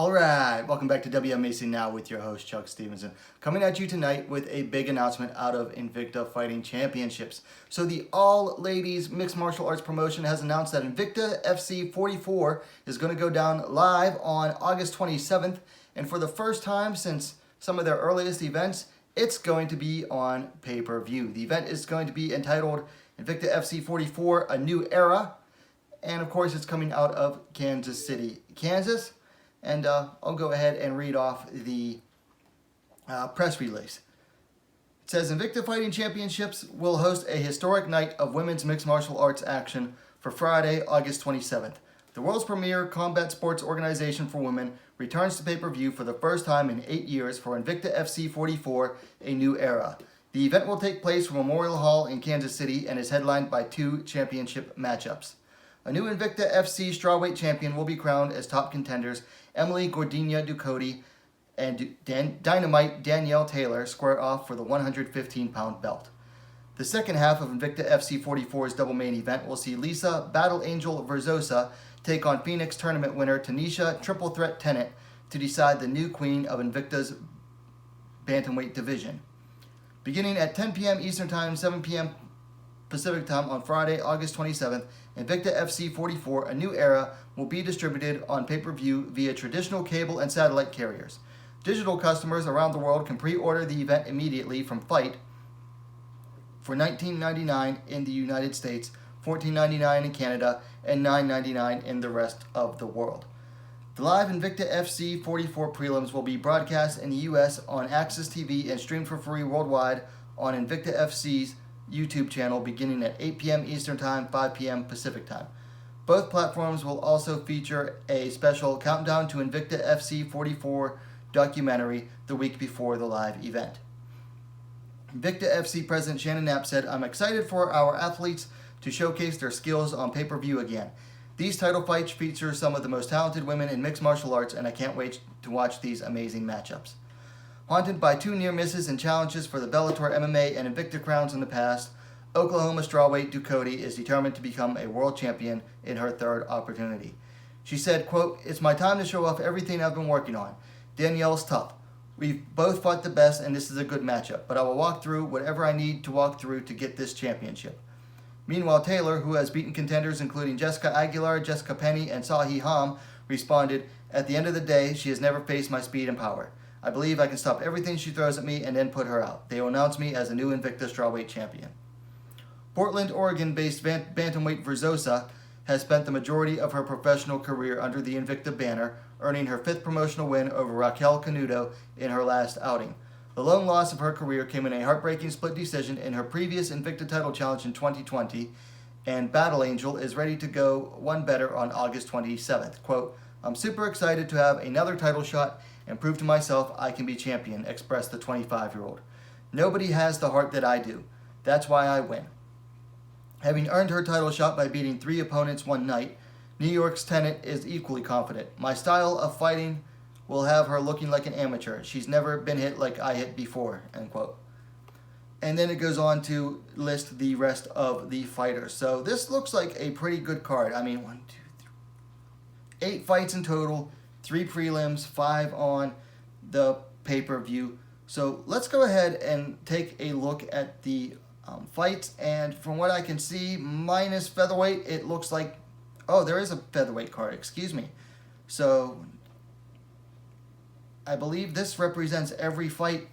Alright, welcome back to WMMA Now with your host Chuck Stevenson. Coming at you tonight with a big announcement out of Invicta Fighting Championships. So the all-ladies mixed martial arts promotion has announced that Invicta FC 44 is going to go down live on August 27th. And for the first time since some of their earliest events, it's going to be on pay-per-view. The event is going to be entitled Invicta FC 44, A New Era. And of course it's coming out of Kansas City, Kansas. And I'll go ahead and read off the press release. It says, Invicta Fighting Championships will host a historic night of women's mixed martial arts action for Friday, August 27th. The world's premier combat sports organization for women returns to pay-per-view for the first time in 8 years for Invicta FC 44, A New Era. The event will take place from Memorial Hall in Kansas City and is headlined by 2 championship matchups. A new Invicta FC Strawweight champion will be crowned as top contenders. Emily Gordina Ducote and Dynamite Danielle Taylor square off for the 115-pound belt. The second half of Invicta FC 44's double main event will see Lisa Battle Angel Verzosa take on Phoenix tournament winner Taneisha Triple Threat Tennant to decide the new queen of Invicta's Bantamweight division. Beginning at 10 p.m. Eastern Time, 7 p.m. Pacific Time on Friday, August 27th, Invicta FC 44, A New Era, will be distributed on pay-per-view via traditional cable and satellite carriers. Digital customers around the world can pre-order the event immediately from Fight for $19.99 in the United States, $14.99 in Canada, and $9.99 in the rest of the world. The live Invicta FC 44 prelims will be broadcast in the U.S. on Access TV and streamed for free worldwide on Invicta FC's YouTube channel beginning at 8 p.m. Eastern Time, 5 p.m. Pacific Time. Both platforms will also feature a special Countdown to Invicta FC 44 documentary the week before the live event. Invicta FC President Shannon Knapp said, I'm excited for our athletes to showcase their skills on pay-per-view again. These title fights feature some of the most talented women in mixed martial arts, and I can't wait to watch these amazing matchups. Haunted by 2 near misses and challenges for the Bellator MMA and Invicta crowns in the past, Oklahoma strawweight Ducote is determined to become a world champion in her third opportunity. She said, quote, it's my time to show off everything I've been working on. Danielle's tough. We've both fought the best and this is a good matchup, but I will walk through whatever I need to walk through to get this championship. Meanwhile, Taylor, who has beaten contenders including Jessica Aguilar, Jessica Penny, and Sahi Ham, responded, at the end of the day, she has never faced my speed and power. I believe I can stop everything she throws at me and then put her out. They will announce me as a new Invicta Strawweight champion. Portland, Oregon-based Bantamweight Verzosa has spent the majority of her professional career under the Invicta banner, earning her 5th promotional win over Raquel Canuto in her last outing. The lone loss of her career came in a heartbreaking split decision in her previous Invicta title challenge in 2020, and Battle Angel is ready to go one better on August 27th. Quote, I'm super excited to have another title shot and prove to myself I can be champion, expressed the 25-year-old. Nobody has the heart that I do. That's why I win. Having earned her title shot by beating 3 opponents one night, New York's Tennant is equally confident. My style of fighting will have her looking like an amateur. She's never been hit like I hit before, end quote. And then it goes on to list the rest of the fighters. So this looks like a pretty good card. I mean, 1, 2, 3, 8 fights in total, 3 prelims, 5 on the pay-per-view. So let's go ahead and take a look at the fights. And from what I can see, minus featherweight, it looks like, oh, there is a featherweight card, excuse me. So I believe this represents every fight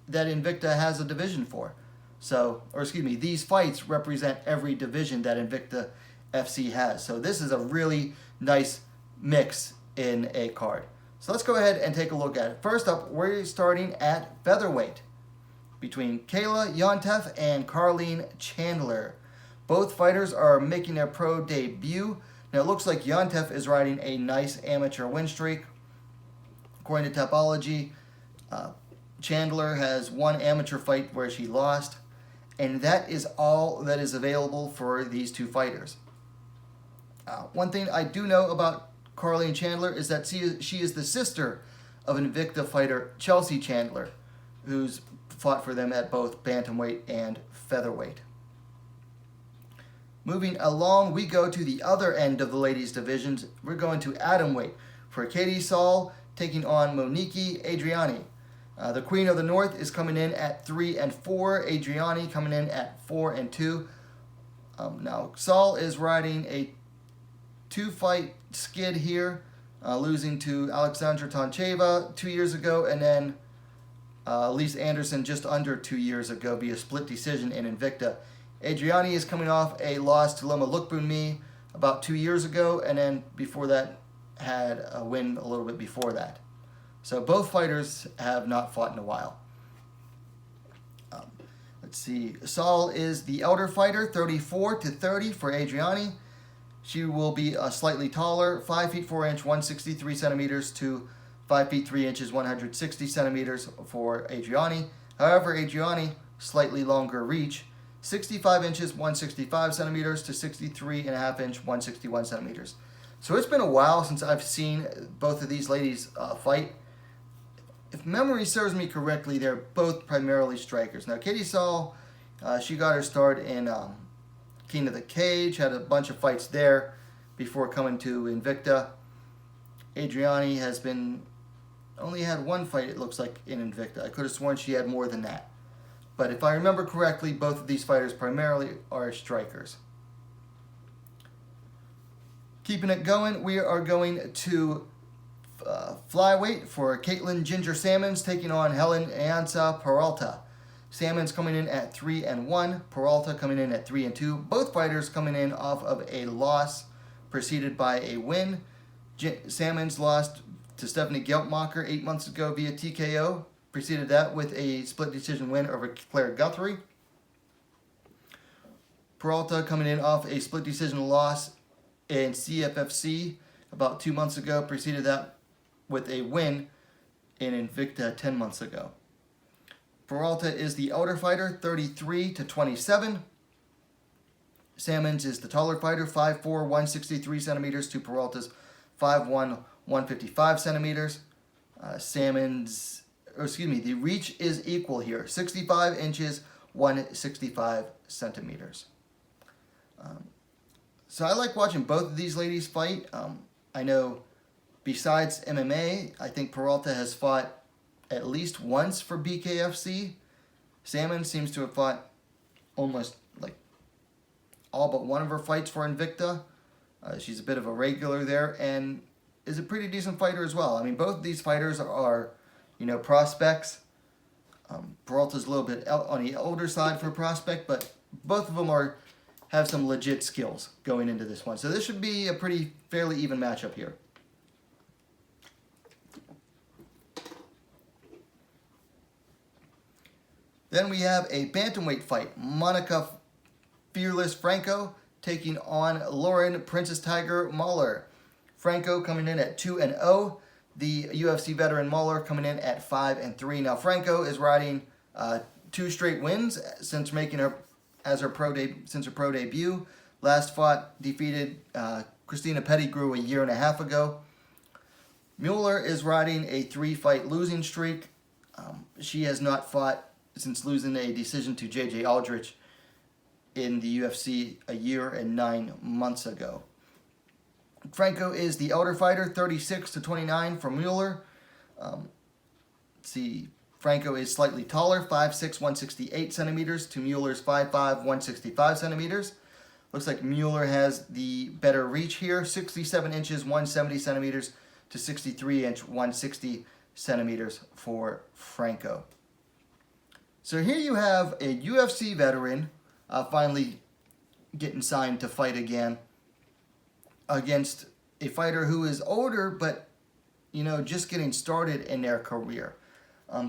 that Invicta has a division for. So, or excuse me, these fights represent every division that Invicta FC has. So this is a really nice mix in a card. So let's go ahead and take a look at it. First up, we're starting at featherweight between Kayla, Yontef, and Carlene Chandler. Both fighters are making their pro debut. Now it looks like Yontef is riding a nice amateur win streak. According to Topology, Chandler has 1 amateur fight where she lost, and that is all that is available for these 2 fighters. One thing I do know about Carlene Chandler is that she is the sister of Invicta fighter Chelsea Chandler, who's fought for them at both bantamweight and featherweight. Moving along, we go to the other end of the ladies' divisions. We're going to Atomweight for Katie Saull, taking on Monique, Adriane. The Queen of the North is coming in at 3-4. Adriane coming in at 4-2. Now, Saull is riding a 2-fight skid here, losing to Alexandra Toncheva 2 years ago, and then Lisa Anderson just under 2 years ago via split decision in Invicta. Adriane is coming off a loss to Loma Lookboonmee about 2 years ago, and then before that had a win a little bit before that. So both fighters have not fought in a while. Let's see. Saull is the elder fighter, 34-30 for Adriane. She will be slightly taller, 5 feet 4 inch, 163 centimeters to 5 feet 3 inches, 160 centimeters for Adriane. However, Adriane, slightly longer reach, 65 inches, 165 centimeters to 63.5 inch, 161 centimeters. So it's been a while since I've seen both of these ladies fight. If memory serves me correctly, they're both primarily strikers. Now, Katie Saull, she got her start in King of the Cage, had a bunch of fights there before coming to Invicta. Adriane has only had one fight, it looks like, in Invicta. I could have sworn she had more than that. But if I remember correctly, both of these fighters primarily are strikers. Keeping it going, we are going to Flyweight for Caitlin Ginger Sammons taking on Helen Peralta. Sammons coming in at 3-1, Peralta coming in at 3-2. Both fighters coming in off of a loss preceded by a win. Sammons lost to Stephanie Geltmacher 8 months ago via TKO. Preceded that with a split decision win over Claire Guthrie. Peralta coming in off a split decision loss in CFFC about 2 months ago. Preceded that with a win in Invicta 10 months ago. Peralta is the elder fighter, 33-27. Sammons is the taller fighter, 5'4", 163 centimeters to Peralta's 5'1", 155 centimeters. The reach is equal here, 65 inches, 165 centimeters. So I like watching both of these ladies fight. I know besides MMA, I think Peralta has fought at least once for BKFC. Sammons seems to have fought almost like all but one of her fights for Invicta. She's a bit of a regular there and is a pretty decent fighter as well. I mean, both of these fighters are prospects. Peralta's a little bit on the older side for a prospect, but both of them have some legit skills going into this one. So this should be a fairly even matchup here. Then we have a bantamweight fight. Monica Fearless Franco taking on Lauren Princess Tiger Mueller. Franco coming in at 2-0. The UFC veteran Mueller coming in at 5-3. Now Franco is riding 2 straight wins since her pro debut. Last fought defeated Christina Pettigrew a year and a half ago. Mueller is riding a 3-fight losing streak. She has not fought since losing a decision to J.J. Aldrich in the UFC a year and 9 months ago. Franco is the elder fighter, 36-29 for Mueller. Franco is slightly taller, 5'6", 168 centimeters to Mueller's 5'5", 165 centimeters. Looks like Mueller has the better reach here, 67 inches, 170 centimeters to 63 inch, 160 centimeters for Franco. So here you have a UFC veteran finally getting signed to fight again against a fighter who is older but, just getting started in their career.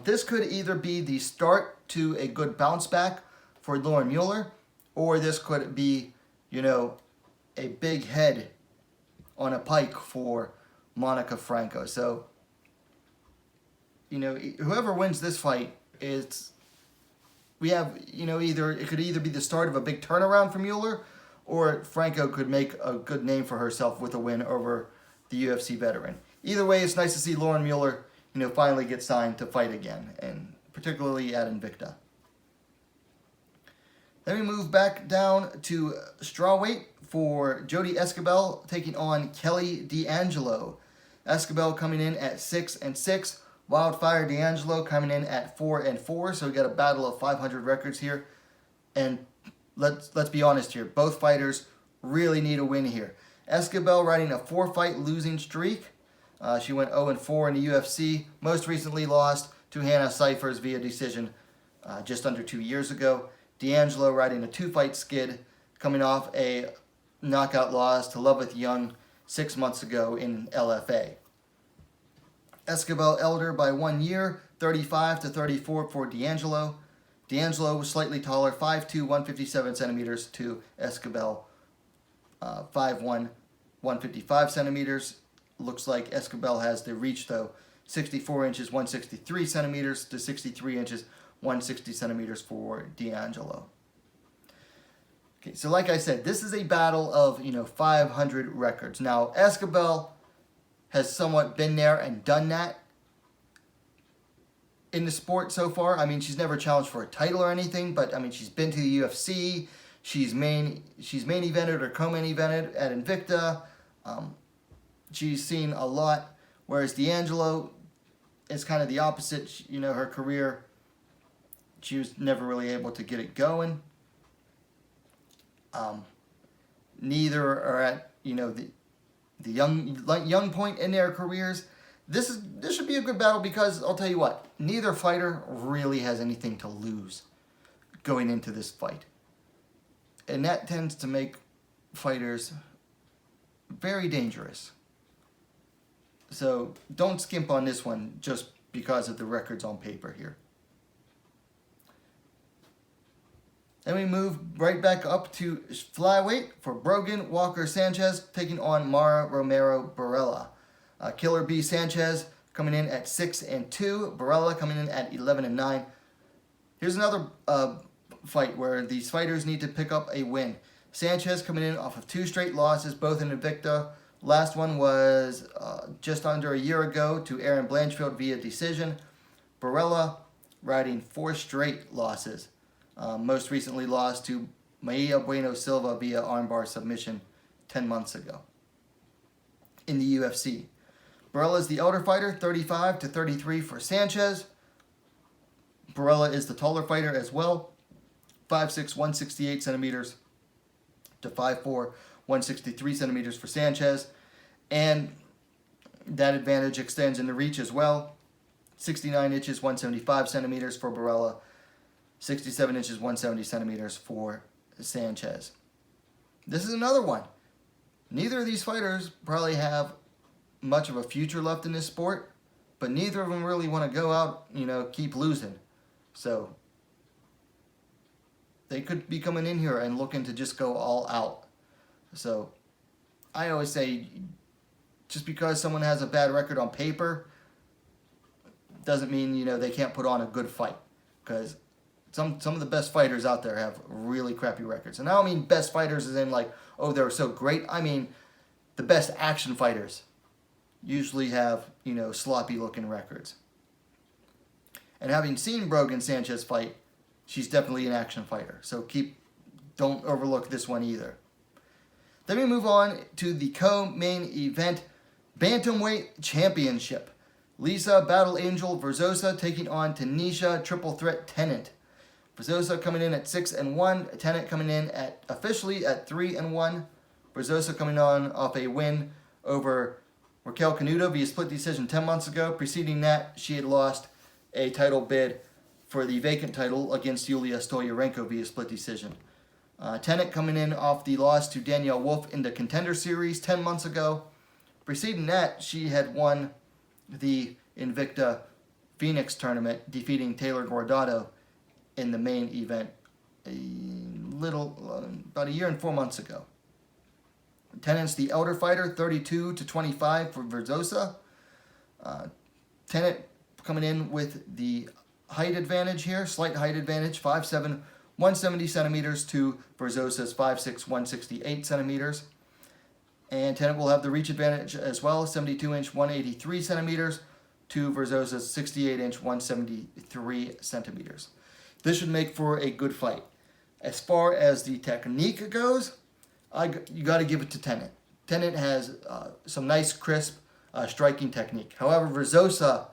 This could either be the start to a good bounce back for Lauren Mueller, or this could be, a big head on a pike for Monica Franco. So, whoever wins this fight it could either be the start of a big turnaround for Mueller, or Franco could make a good name for herself with a win over the UFC veteran. Either way, it's nice to see Lauren Mueller, finally get signed to fight again, and particularly at Invicta. Then we move back down to Strawweight for Jodie Esquibel taking on Kelly D'Angelo. Esquibel coming in at 6-6. Wildfire D'Angelo coming in at 4-4. So we got a battle of 500 records here. And let's be honest here. Both fighters really need a win here. Esquibel riding a 4-fight losing streak. She went 0-4 in the UFC. Most recently lost to Hannah Cifers via decision just under 2 years ago. D'Angelo riding a 2-fight skid, coming off a knockout loss to Loveth Young 6 months ago in LFA. Esquibel elder by 1 year, 35-34 for D'Angelo. D'Angelo was slightly taller, 5'2", 157 centimeters to Esquibel, 5'1", 155 centimeters. Looks like Esquibel has the reach though, 64 inches, 163 centimeters to 63 inches, 160 centimeters for D'Angelo. Okay, so like I said, this is a battle of 500 records. Now Esquibel has somewhat been there and done that in the sport so far. I mean, she's never challenged for a title or anything, but I mean, she's been to the UFC. She's main evented or co-main evented at Invicta. She's seen a lot, whereas D'Angelo is kind of the opposite. Her career, she was never really able to get it going. Neither are at the young point in their careers. This should be a good battle because I'll tell you what, neither fighter really has anything to lose going into this fight, and that tends to make fighters very dangerous. So don't skimp on this one just because of the records on paper here. Then we move right back up to flyweight for Brogan Walker Sanchez taking on Mara Romero Borella. Killer B Sanchez coming in at 6-2. Borella coming in at 11-9. Here's another fight where these fighters need to pick up a win. Sanchez coming in off of 2 straight losses, both in Invicta. Last one was just under a year ago to Aaron Blanchfield via decision. Borella riding 4 straight losses. Most recently lost to Maia Bueno Silva via armbar submission 10 months ago in the UFC. Borella is the elder fighter, 35-33 for Sanchez. Borella is the taller fighter as well, 5'6", 168 centimeters to 5'4", 163 centimeters for Sanchez. And that advantage extends in the reach as well. 69 inches, 175 centimeters for Borella. 67 inches, 170 centimeters for Sanchez. This is another one. Neither of these fighters probably have much of a future left in this sport, but neither of them really want to go out, keep losing. So they could be coming in here and looking to just go all out. So I always say, just because someone has a bad record on paper doesn't mean, they can't put on a good fight. Because some of the best fighters out there have really crappy records. And I don't mean best fighters as in like, oh, they're so great. I mean the best action fighters usually have, sloppy looking records. And having seen Brogan Sanchez fight, she's definitely an action fighter. So don't overlook this one either. Then we move on to the co-main event, Bantamweight Championship. Lisa Battle Angel Verzosa taking on Taneisha Triple Threat Tennant. Verzosa coming in at 6-1. Tennant coming in officially at 3-1. Verzosa coming on off a win over Raquel Canuto via split decision 10 months ago. Preceding that, she had lost a title bid for the vacant title against Yulia Stoyarenko via split decision. Tennant coming in off the loss to Danielle Wolf in the Contender Series 10 months ago. Preceding that, she had won the Invicta Phoenix tournament, defeating Taylor Guardado in the main event about a year and 4 months ago. Tennant's the elder fighter, 32-25 for Verzosa. Tennant coming in with the height advantage here, slight height advantage, 5'7", 170 centimeters to Verzosa's 5'6", 168 centimeters. And Tennant will have the reach advantage as well, 72-inch, 183 centimeters to Verzosa's 68-inch, 173 centimeters. This should make for a good fight. As far as the technique goes, you got to give it to Tennant. Tennant has some nice, crisp striking technique. However, Verzosa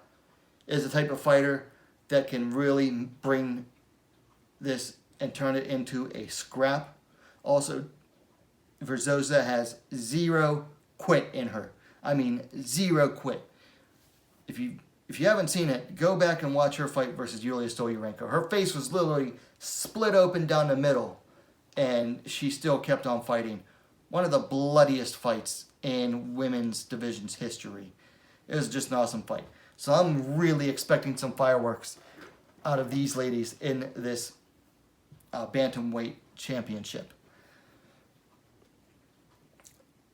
is the type of fighter that can really bring this and turn it into a scrap. Also, Verzosa has zero quit in her. I mean, zero quit. If you haven't seen it, go back and watch her fight versus Yulia Stoliarenko. Her face was literally split open down the middle, and she still kept on fighting. One of the bloodiest fights in women's division's history. It was just an awesome fight. So I'm really expecting some fireworks out of these ladies in this Bantamweight championship.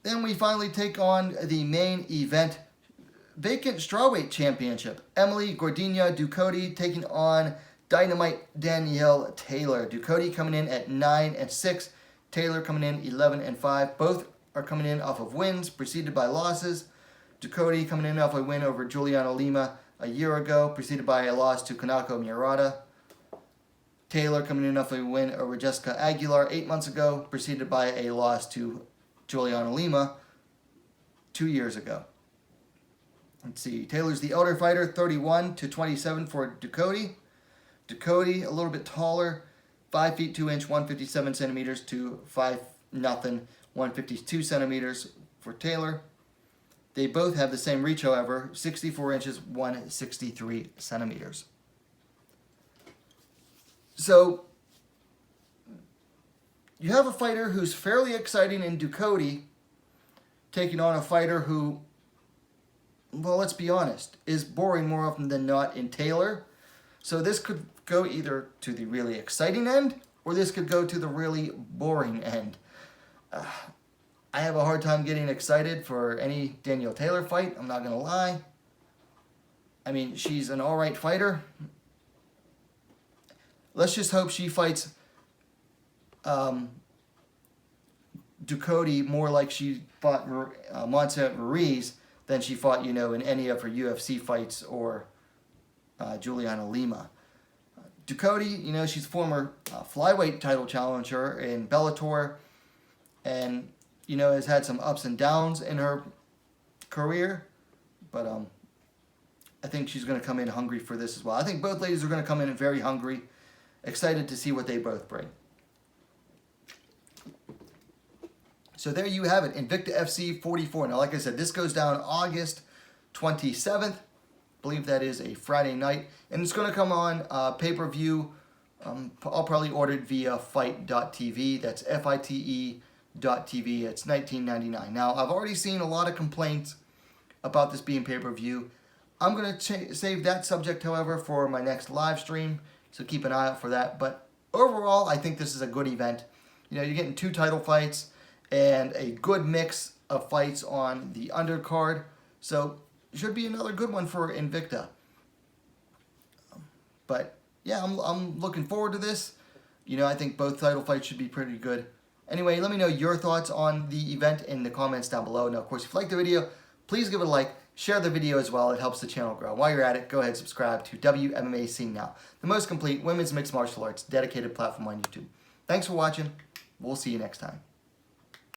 Then we finally take on the main event, vacant Strawweight championship. Emily Gordina Ducote taking on Dynamite Danielle Taylor. Ducote coming in at 9-6. Taylor coming in 11-5. Both are coming in off of wins, preceded by losses. Ducote coming in off a win over Juliana Lima a year ago, preceded by a loss to Kanako Murata. Taylor coming in off a win over Jessica Aguilar 8 months ago, preceded by a loss to Juliana Lima 2 years ago. Let's see. Taylor's the elder fighter, 31-27 for Ducote. Ducote, a little bit taller, 5 feet 2 inch, 157 centimeters to 5'0", 152 centimeters for Taylor. They both have the same reach, however, 64 inches, 163 centimeters. So, you have a fighter who's fairly exciting in Ducote, taking on a fighter who, well, let's be honest, is boring more often than not in Taylor. So this could go either to the really exciting end, or this could go to the really boring end. I have a hard time getting excited for any Danielle Taylor fight, I'm not going to lie. I mean, she's an alright fighter. Let's just hope she fights Ducote more like she fought Montserrat Ruiz than she fought, in any of her UFC fights or Juliana Lima. Ducote, she's former Flyweight title challenger in Bellator, and, has had some ups and downs in her career, but I think she's going to come in hungry for this as well. I think both ladies are going to come in very hungry, excited to see what they both bring. So there you have it, Invicta FC 44. Now, like I said, this goes down August 27th. I believe that is a Friday night. And it's going to come on pay-per-view. I'll probably order it via fight.tv. That's FITE.tv. It's $19.99. Now, I've already seen a lot of complaints about this being pay-per-view. I'm going to save that subject, however, for my next live stream. So keep an eye out for that. But overall, I think this is a good event. You're getting 2 title fights and a good mix of fights on the undercard. So it should be another good one for Invicta. But yeah, I'm looking forward to this. I think both title fights should be pretty good. Anyway, let me know your thoughts on the event in the comments down below. Now, of course, if you like the video, please give it a like. Share the video as well. It helps the channel grow. While you're at it, go ahead and subscribe to WMMA Scene Now, the most complete women's mixed martial arts dedicated platform on YouTube. Thanks for watching. We'll see you next time.